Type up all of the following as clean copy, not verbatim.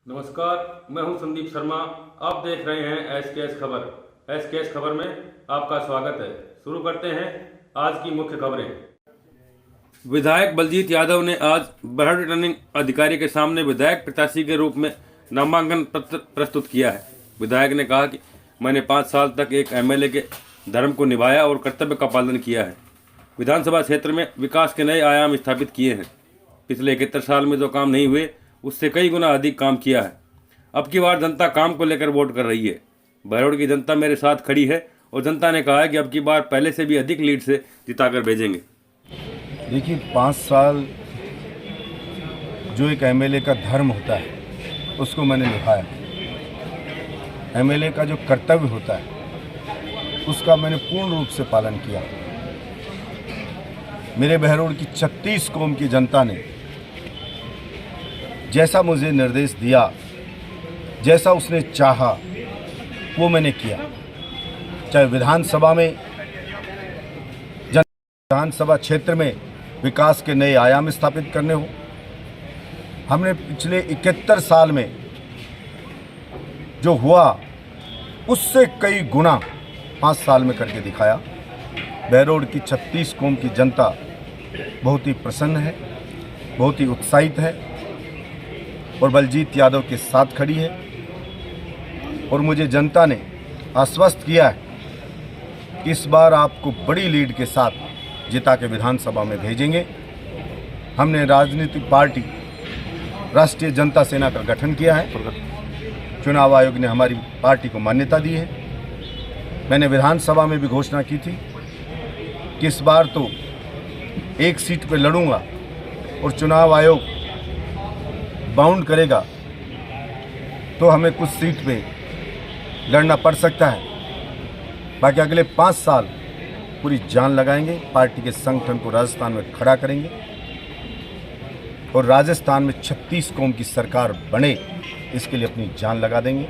नमस्कार, मैं हूं संदीप शर्मा। आप देख रहे हैं एसकेएस खबर। एसकेएस खबर में आपका स्वागत है। शुरू करते हैं आज की मुख्य खबरें। विधायक बलजीत यादव ने आज बरहट रिटर्निंग अधिकारी के सामने विधायक प्रत्याशी के रूप में नामांकन पत्र प्रस्तुत किया है। विधायक ने कहा कि मैंने 5 साल तक एक एमएलए के धर्म को निभाया और कर्तव्य का पालन किया है। विधानसभा क्षेत्र में विकास के नए आयाम स्थापित किए हैं। पिछले 71 साल में जो काम नहीं हुए उससे कई गुना अधिक काम किया है। अब की बार जनता काम को लेकर वोट कर रही है। बहरोड की जनता मेरे साथ खड़ी है और जनता ने कहा है कि अब की बार पहले से भी अधिक लीड से जिताकर भेजेंगे। देखिए, 5 साल जो एक एमएलए का धर्म होता है उसको मैंने निभाया। एमएलए का जो कर्तव्य होता है उसका मैंने पूर्ण रूप से पालन किया। मेरे बहरोड की 36 कौम की जनता ने जैसा मुझे निर्देश दिया, जैसा उसने चाहा, वो मैंने किया। चाहे विधानसभा क्षेत्र में विकास के नए आयाम स्थापित करने हो। हमने पिछले 71 साल में जो हुआ उससे कई गुना 5 साल में करके दिखाया। बहरोड की 36 कौम की जनता बहुत ही प्रसन्न है, बहुत ही उत्साहित है और बलजीत यादव के साथ खड़ी है। और मुझे जनता ने आश्वस्त किया है कि इस बार आपको बड़ी लीड के साथ जिता के विधानसभा में भेजेंगे। हमने राजनीतिक पार्टी राष्ट्रीय जनता सेना का गठन किया है। चुनाव आयोग ने हमारी पार्टी को मान्यता दी है। मैंने विधानसभा में भी घोषणा की थी कि इस बार तो एक सीट पर लड़ूंगा और चुनाव आयोग बाउंड करेगा तो हमें कुछ सीट पे लड़ना पड़ सकता है। बाकी अगले 5 साल पूरी जान लगाएंगे, पार्टी के संगठन को राजस्थान में खड़ा करेंगे और राजस्थान में 36 कौम की सरकार बने इसके लिए अपनी जान लगा देंगे।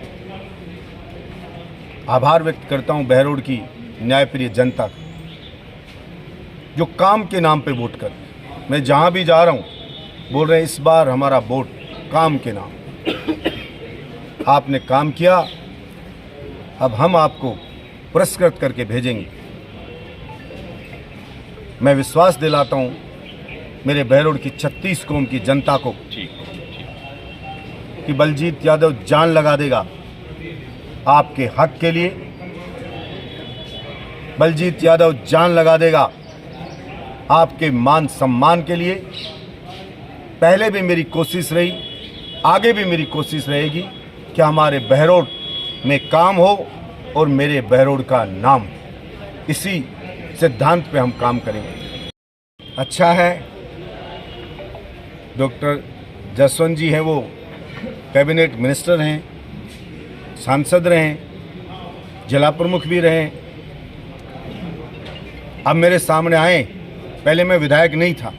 आभार व्यक्त करता हूं बहरोड की न्यायप्रिय जनता का जो काम के नाम पे वोट कर। मैं जहां भी जा रहा हूं बोल रहे हैं इस बार हमारा वोट काम के नाम। आपने काम किया, अब हम आपको पुरस्कृत करके भेजेंगे। मैं विश्वास दिलाता हूं मेरे बहरोड की 36 कौम की जनता को कि बलजीत यादव जान लगा देगा आपके हक के लिए। बलजीत यादव जान लगा देगा आपके मान सम्मान के लिए। पहले भी मेरी कोशिश रही, आगे भी मेरी कोशिश रहेगी कि हमारे बहरोड में काम हो और मेरे बहरोड का नाम। इसी सिद्धांत पे हम काम करेंगे। अच्छा है, डॉक्टर जसवंत जी हैं, वो कैबिनेट मिनिस्टर हैं, सांसद रहे, जिला प्रमुख भी रहे। अब मेरे सामने आए। पहले मैं विधायक नहीं था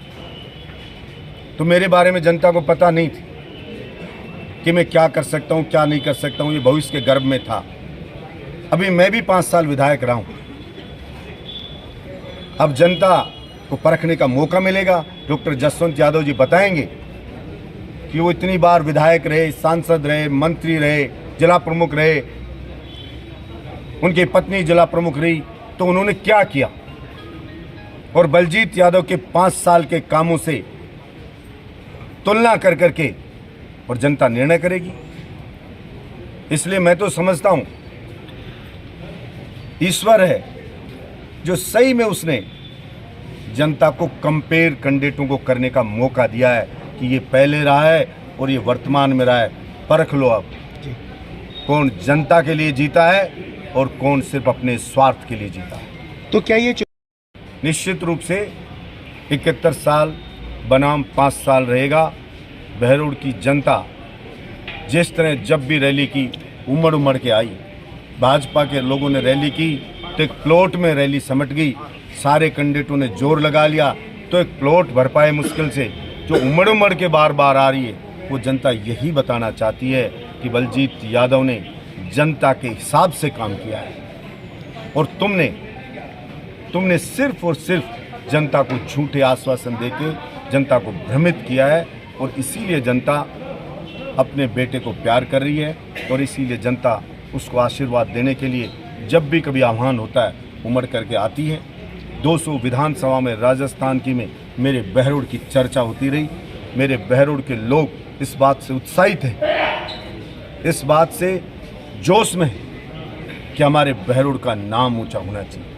तो मेरे बारे में जनता को पता नहीं थी कि मैं क्या कर सकता हूं, क्या नहीं कर सकता हूं। ये भविष्य के गर्भ में था। अभी मैं भी 5 साल विधायक रहा हूं। अब जनता को परखने का मौका मिलेगा। डॉक्टर जसवंत यादव जी बताएंगे कि वो इतनी बार विधायक रहे, सांसद रहे, मंत्री रहे, जिला प्रमुख रहे, उनकी पत्नी जिला प्रमुख रही, तो उन्होंने क्या किया। और बलजीत यादव के 5 साल के कामों से तुलना कर करके और जनता निर्णय करेगी। इसलिए मैं तो समझता हूं ईश्वर है जो सही में उसने जनता को कंपेयर कैंडिडेटों को करने का मौका दिया है कि ये पहले रहा है और ये वर्तमान में रहा है। परख लो अब कौन जनता के लिए जीता है और कौन सिर्फ अपने स्वार्थ के लिए जीता है। तो क्या ये निश्चित रूप से 71 साल बनाम 5 साल रहेगा। बहरोड की जनता जिस तरह जब भी रैली की उमड़ के आई, भाजपा के लोगों ने रैली की तो एक प्लॉट में रैली समट गई। सारे कैंडिडेटों ने जोर लगा लिया तो एक प्लॉट भर पाए मुश्किल से। जो उमड़ के बार बार आ रही है वो जनता यही बताना चाहती है कि बलजीत यादव ने जनता के हिसाब से काम किया है और तुमने सिर्फ और सिर्फ जनता को झूठे आश्वासन देके जनता को भ्रमित किया है। और इसीलिए जनता अपने बेटे को प्यार कर रही है और इसीलिए जनता उसको आशीर्वाद देने के लिए जब भी कभी आह्वान होता है उमड़ करके आती है। 200 विधानसभा में राजस्थान की में मेरे बहरोड़ की चर्चा होती रही। मेरे बहरोड़ के लोग इस बात से उत्साहित हैं, इस बात से जोश में है कि हमारे बहरोड़ का नाम ऊंचा होना चाहिए।